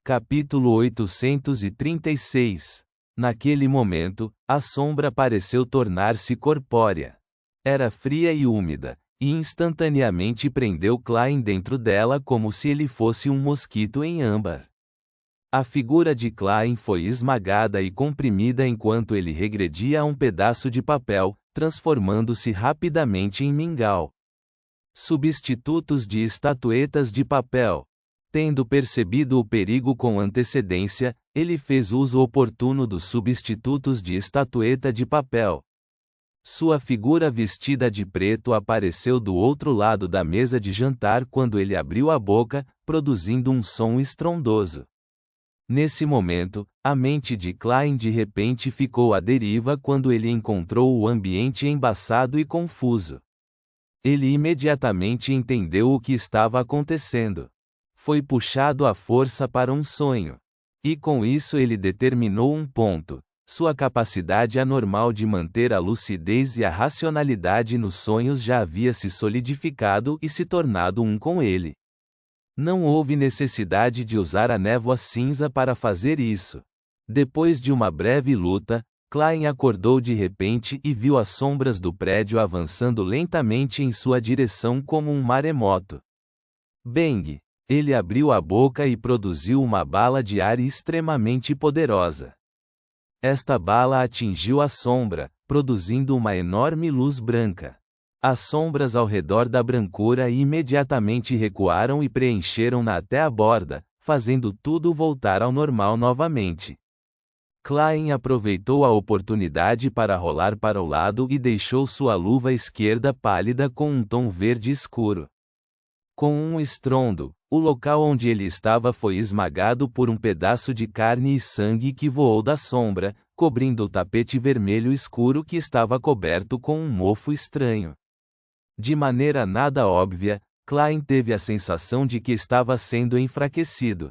Capítulo 836. Naquele momento, a sombra pareceu tornar-se corpórea. Era fria e úmida, e instantaneamente prendeu Klein dentro dela como se ele fosse um mosquito em âmbar. A figura de Klein foi esmagada e comprimida enquanto ele regredia a um pedaço de papel, transformando-se rapidamente em mingau. Substitutos de estatuetas de papel. Tendo percebido o perigo com antecedência, ele fez uso oportuno dos substitutos de estatueta de papel. Sua figura vestida de preto apareceu do outro lado da mesa de jantar quando ele abriu a boca, produzindo um som estrondoso. Nesse momento, a mente de Klein de repente ficou à deriva quando ele encontrou o ambiente embaçado e confuso. Ele imediatamente entendeu o que estava acontecendo. Foi puxado à força para um sonho. E com isso ele determinou um ponto: sua capacidade anormal de manter a lucidez e a racionalidade nos sonhos já havia se solidificado e se tornado um com ele. Não houve necessidade de usar a névoa cinza para fazer isso. Depois de uma breve luta, Klein acordou de repente e viu as sombras do prédio avançando lentamente em sua direção como um maremoto. Bang! Ele abriu a boca e produziu uma bala de ar extremamente poderosa. Esta bala atingiu a sombra, produzindo uma enorme luz branca. As sombras ao redor da brancura imediatamente recuaram e preencheram-na até a borda, fazendo tudo voltar ao normal novamente. Klein aproveitou a oportunidade para rolar para o lado e deixou sua luva esquerda pálida com um tom verde escuro. Com um estrondo, o local onde ele estava foi esmagado por um pedaço de carne e sangue que voou da sombra, cobrindo o tapete vermelho escuro que estava coberto com um mofo estranho. De maneira nada óbvia, Klein teve a sensação de que estava sendo enfraquecido.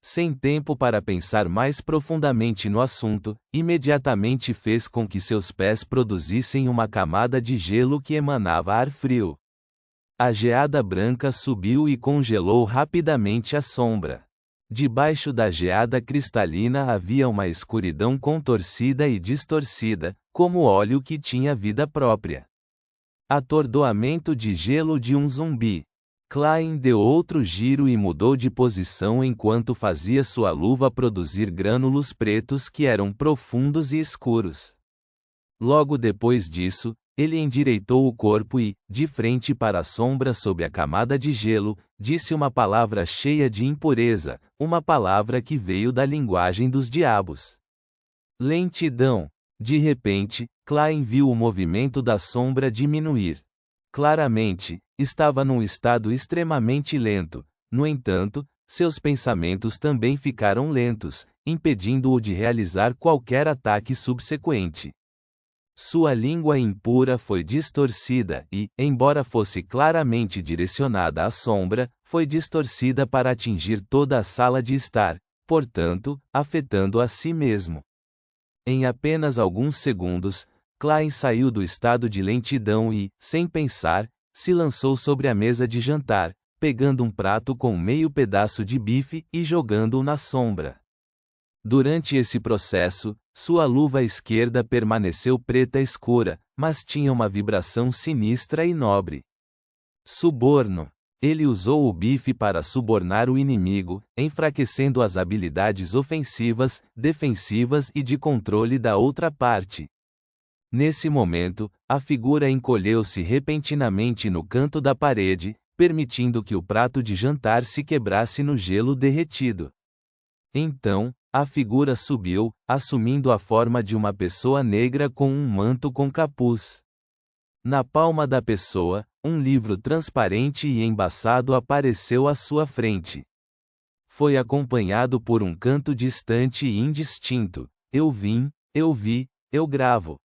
Sem tempo para pensar mais profundamente no assunto, imediatamente fez com que seus pés produzissem uma camada de gelo que emanava ar frio. A geada branca subiu e congelou rapidamente a sombra. Debaixo da geada cristalina havia uma escuridão contorcida e distorcida, como óleo que tinha vida própria. Atordoamento de gelo de um zumbi. Klein deu outro giro e mudou de posição enquanto fazia sua luva produzir grânulos pretos que eram profundos e escuros. Logo depois disso, ele endireitou o corpo e, de frente para a sombra sob a camada de gelo, disse uma palavra cheia de impureza, uma palavra que veio da linguagem dos diabos. Lentidão. De repente, Klein viu o movimento da sombra diminuir. Claramente, estava num estado extremamente lento. No entanto, seus pensamentos também ficaram lentos, impedindo-o de realizar qualquer ataque subsequente. Sua língua impura foi distorcida e, embora fosse claramente direcionada à sombra, foi distorcida para atingir toda a sala de estar, portanto, afetando a si mesmo. Em apenas alguns segundos, Klein saiu do estado de lentidão e, sem pensar, se lançou sobre a mesa de jantar, pegando um prato com meio pedaço de bife e jogando-o na sombra. Durante esse processo, sua luva esquerda permaneceu preta escura, mas tinha uma vibração sinistra e nobre. Suborno. Ele usou o bife para subornar o inimigo, enfraquecendo as habilidades ofensivas, defensivas e de controle da outra parte. Nesse momento, a figura encolheu-se repentinamente no canto da parede, permitindo que o prato de jantar se quebrasse no gelo derretido. Então, a figura subiu, assumindo a forma de uma pessoa negra com um manto com capuz. Na palma da pessoa, um livro transparente e embaçado apareceu à sua frente. Foi acompanhado por um canto distante e indistinto: "Eu vim, eu vi, eu gravo."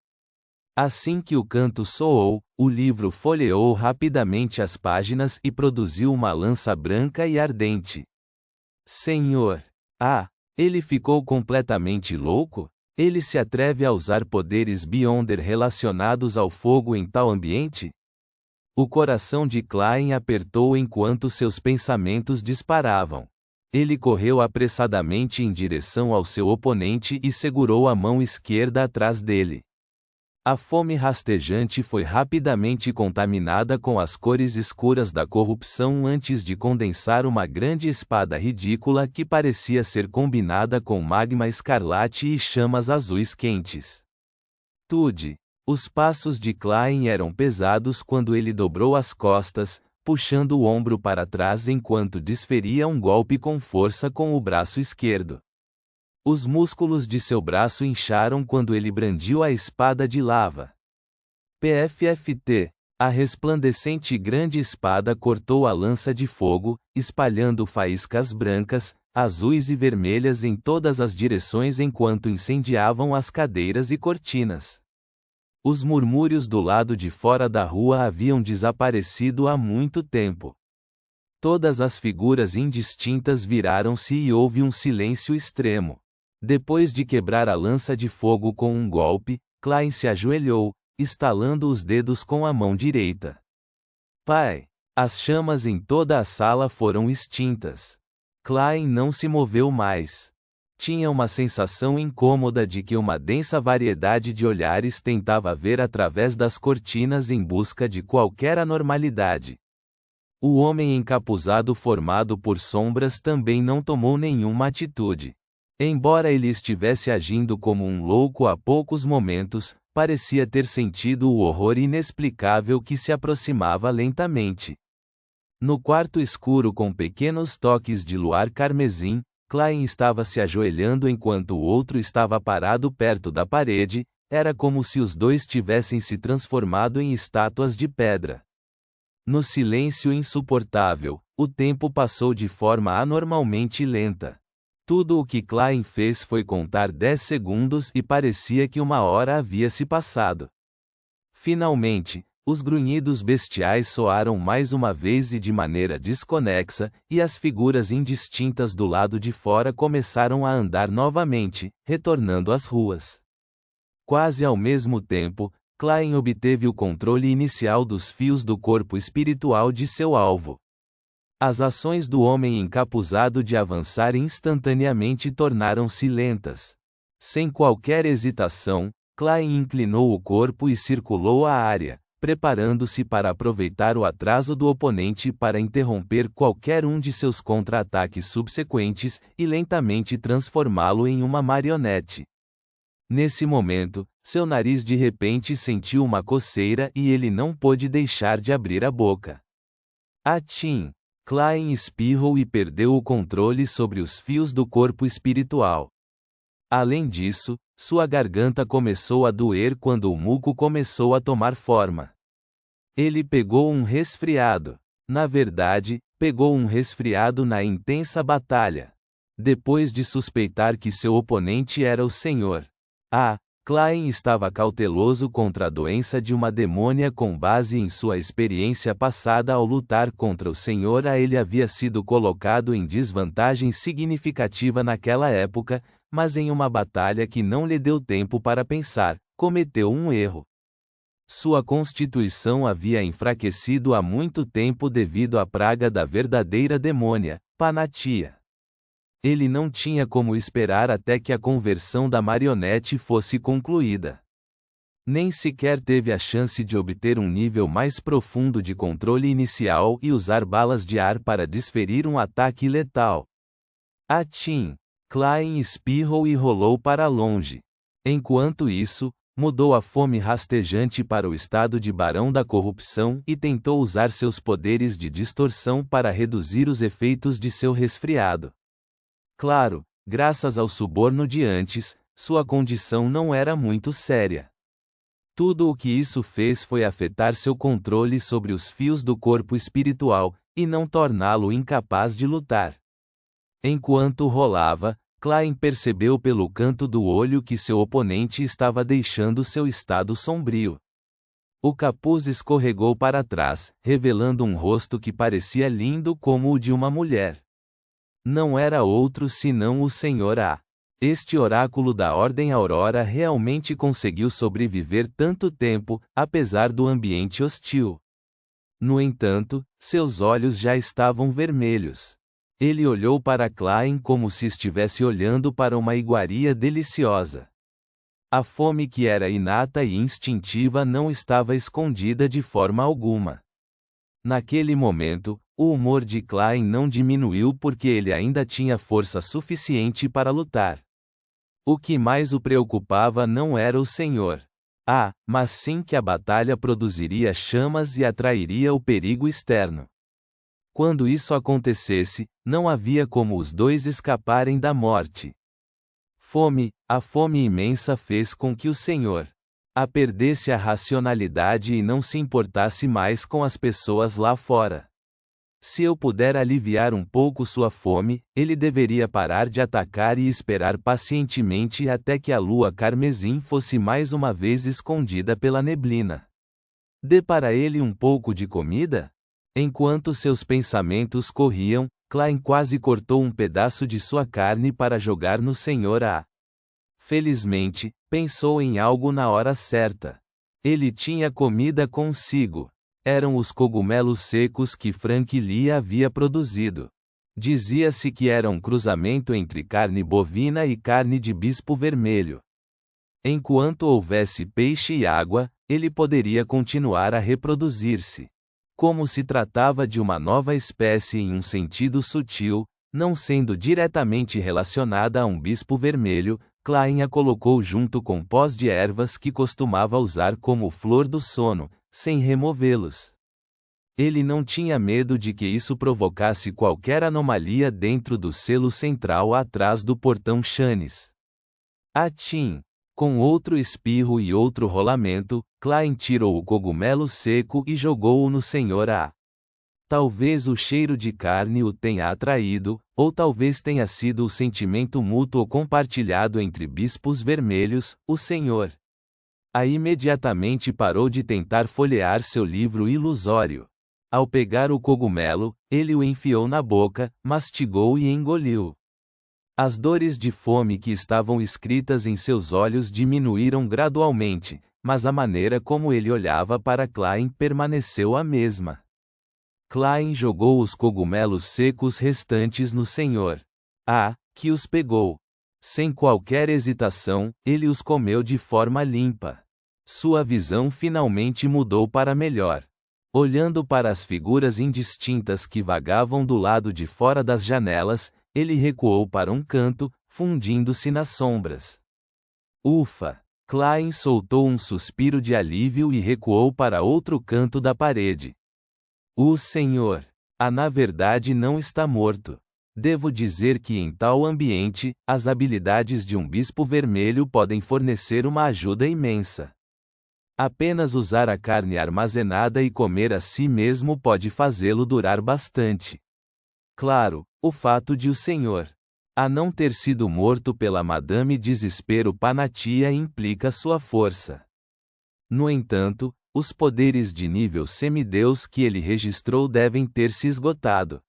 Assim que o canto soou, o livro folheou rapidamente as páginas e produziu uma lança branca e ardente. Senhor! Ah! Ele ficou completamente louco? Ele se atreve a usar poderes Beyonder relacionados ao fogo em tal ambiente? O coração de Klein apertou enquanto seus pensamentos disparavam. Ele correu apressadamente em direção ao seu oponente e segurou a mão esquerda atrás dele. A fome rastejante foi rapidamente contaminada com as cores escuras da corrupção antes de condensar uma grande espada ridícula que parecia ser combinada com magma escarlate e chamas azuis quentes. Os passos de Klein eram pesados quando ele dobrou as costas, puxando o ombro para trás enquanto desferia um golpe com força com o braço esquerdo. Os músculos de seu braço incharam quando ele brandiu a espada de lava. PFFT. A resplandecente grande espada cortou a lança de fogo, espalhando faíscas brancas, azuis e vermelhas em todas as direções enquanto incendiavam as cadeiras e cortinas. Os murmúrios do lado de fora da rua haviam desaparecido há muito tempo. Todas as figuras indistintas viraram-se e houve um silêncio extremo. Depois de quebrar a lança de fogo com um golpe, Klein se ajoelhou, estalando os dedos com a mão direita. Pai! As chamas em toda a sala foram extintas. Klein não se moveu mais. Tinha uma sensação incômoda de que uma densa variedade de olhares tentava ver através das cortinas em busca de qualquer anormalidade. O homem encapuzado formado por sombras também não tomou nenhuma atitude. Embora ele estivesse agindo como um louco há poucos momentos, parecia ter sentido o horror inexplicável que se aproximava lentamente. No quarto escuro com pequenos toques de luar carmesim, Klein estava se ajoelhando enquanto o outro estava parado perto da parede, era como se os dois tivessem se transformado em estátuas de pedra. No silêncio insuportável, o tempo passou de forma anormalmente lenta. Tudo o que Klein fez foi contar 10 segundos e parecia que uma hora havia se passado. Finalmente, os grunhidos bestiais soaram mais uma vez e de maneira desconexa, e as figuras indistintas do lado de fora começaram a andar novamente, retornando às ruas. Quase ao mesmo tempo, Klein obteve o controle inicial dos fios do corpo espiritual de seu alvo. As ações do homem encapuzado de avançar instantaneamente tornaram-se lentas. Sem qualquer hesitação, Klein inclinou o corpo e circulou a área, preparando-se para aproveitar o atraso do oponente para interromper qualquer um de seus contra-ataques subsequentes e lentamente transformá-lo em uma marionete. Nesse momento, seu nariz de repente sentiu uma coceira e ele não pôde deixar de abrir a boca. Atim! Klein espirrou e perdeu o controle sobre os fios do corpo espiritual. Além disso, sua garganta começou a doer quando o muco começou a tomar forma. Ele pegou um resfriado. Na verdade, pegou um resfriado na intensa batalha. Depois de suspeitar que seu oponente era o Senhor. Klein estava cauteloso contra a doença de uma demônia com base em sua experiência passada ao lutar contra o Senhor. Ele havia sido colocado em desvantagem significativa naquela época, mas em uma batalha que não lhe deu tempo para pensar, cometeu um erro. Sua constituição havia enfraquecido há muito tempo devido à praga da verdadeira demônia, Panatia. Ele não tinha como esperar até que a conversão da marionete fosse concluída. Nem sequer teve a chance de obter um nível mais profundo de controle inicial e usar balas de ar para desferir um ataque letal. Atim! Klein espirrou e rolou para longe. Enquanto isso, mudou a fome rastejante para o estado de barão da corrupção e tentou usar seus poderes de distorção para reduzir os efeitos de seu resfriado. Claro, graças ao suborno de antes, sua condição não era muito séria. Tudo o que isso fez foi afetar seu controle sobre os fios do corpo espiritual, e não torná-lo incapaz de lutar. Enquanto rolava, Klein percebeu pelo canto do olho que seu oponente estava deixando seu estado sombrio. O capuz escorregou para trás, revelando um rosto que parecia lindo como o de uma mulher. Não era outro senão o Senhor A. Este oráculo da Ordem Aurora realmente conseguiu sobreviver tanto tempo, apesar do ambiente hostil. No entanto, seus olhos já estavam vermelhos. Ele olhou para Klein como se estivesse olhando para uma iguaria deliciosa. A fome que era inata e instintiva não estava escondida de forma alguma. Naquele momento, o humor de Klein não diminuiu porque ele ainda tinha força suficiente para lutar. O que mais o preocupava não era o Senhor. Mas sim que a batalha produziria chamas e atrairia o perigo externo. Quando isso acontecesse, não havia como os dois escaparem da morte. A fome imensa fez com que o Senhor perdesse a racionalidade e não se importasse mais com as pessoas lá fora. Se eu puder aliviar um pouco sua fome, ele deveria parar de atacar e esperar pacientemente até que a lua carmesim fosse mais uma vez escondida pela neblina. Dê para ele um pouco de comida? Enquanto seus pensamentos corriam, Klein quase cortou um pedaço de sua carne para jogar no Senhor. Felizmente, pensou em algo na hora certa. Ele tinha comida consigo. Eram os cogumelos secos que Frank Lee havia produzido. Dizia-se que era um cruzamento entre carne bovina e carne de bispo vermelho. Enquanto houvesse peixe e água, ele poderia continuar a reproduzir-se. Como se tratava de uma nova espécie em um sentido sutil, não sendo diretamente relacionada a um bispo vermelho, Klein a colocou junto com pós de ervas que costumava usar como flor do sono, sem removê-los. Ele não tinha medo de que isso provocasse qualquer anomalia dentro do selo central atrás do portão Chanes. Atim! Com outro espirro e outro rolamento, Klein tirou o cogumelo seco e jogou-o no Senhor. Talvez o cheiro de carne o tenha atraído, ou talvez tenha sido o sentimento mútuo compartilhado entre bispos vermelhos, o Senhor. Imediatamente parou de tentar folhear seu livro ilusório. Ao pegar o cogumelo, ele o enfiou na boca, mastigou e engoliu. As dores de fome que estavam escritas em seus olhos diminuíram gradualmente, mas a maneira como ele olhava para Klein permaneceu a mesma. Klein jogou os cogumelos secos restantes no Senhor. Que os pegou. Sem qualquer hesitação, ele os comeu de forma limpa. Sua visão finalmente mudou para melhor. Olhando para as figuras indistintas que vagavam do lado de fora das janelas, ele recuou para um canto, fundindo-se nas sombras. Ufa! Klein soltou um suspiro de alívio e recuou para outro canto da parede. O Senhor, na verdade não está morto. Devo dizer que em tal ambiente, as habilidades de um bispo vermelho podem fornecer uma ajuda imensa. Apenas usar a carne armazenada e comer a si mesmo pode fazê-lo durar bastante. Claro, o fato de o Senhor não ter sido morto pela Madame Desespero Panatia implica sua força. No entanto, os poderes de nível semideus que ele registrou devem ter se esgotado.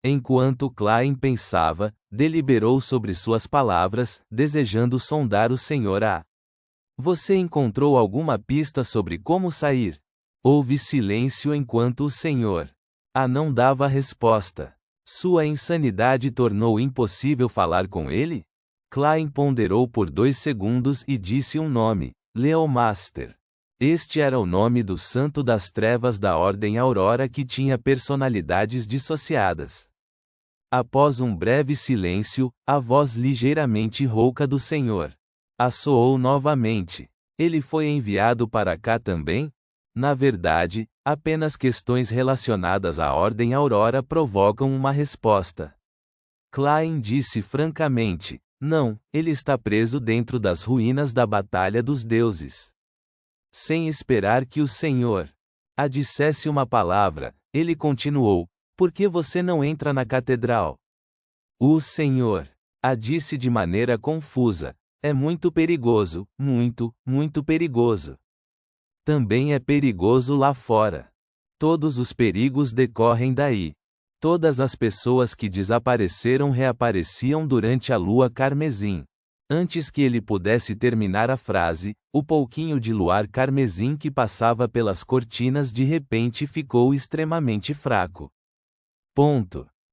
Enquanto Klein pensava, deliberou sobre suas palavras, desejando sondar o Senhor. Você encontrou alguma pista sobre como sair? Houve silêncio enquanto o Senhor não dava resposta. Sua insanidade tornou impossível falar com ele? Klein ponderou por 2 segundos e disse um nome: Leomaster. Este era o nome do santo das trevas da Ordem Aurora que tinha personalidades dissociadas. Após um breve silêncio, a voz ligeiramente rouca do Senhor assoou novamente. Ele foi enviado para cá também? Na verdade, apenas questões relacionadas à Ordem Aurora provocam uma resposta. Klein disse francamente: não, ele está preso dentro das ruínas da Batalha dos Deuses. Sem esperar que o Senhor dissesse uma palavra, ele continuou: por que você não entra na catedral? O Senhor disse de maneira confusa: é muito perigoso, muito, muito perigoso. Também é perigoso lá fora. Todos os perigos decorrem daí. Todas as pessoas que desapareceram reapareciam durante a lua carmesim. Antes que ele pudesse terminar a frase, o pouquinho de luar carmesim que passava pelas cortinas de repente ficou extremamente fraco. Ponto.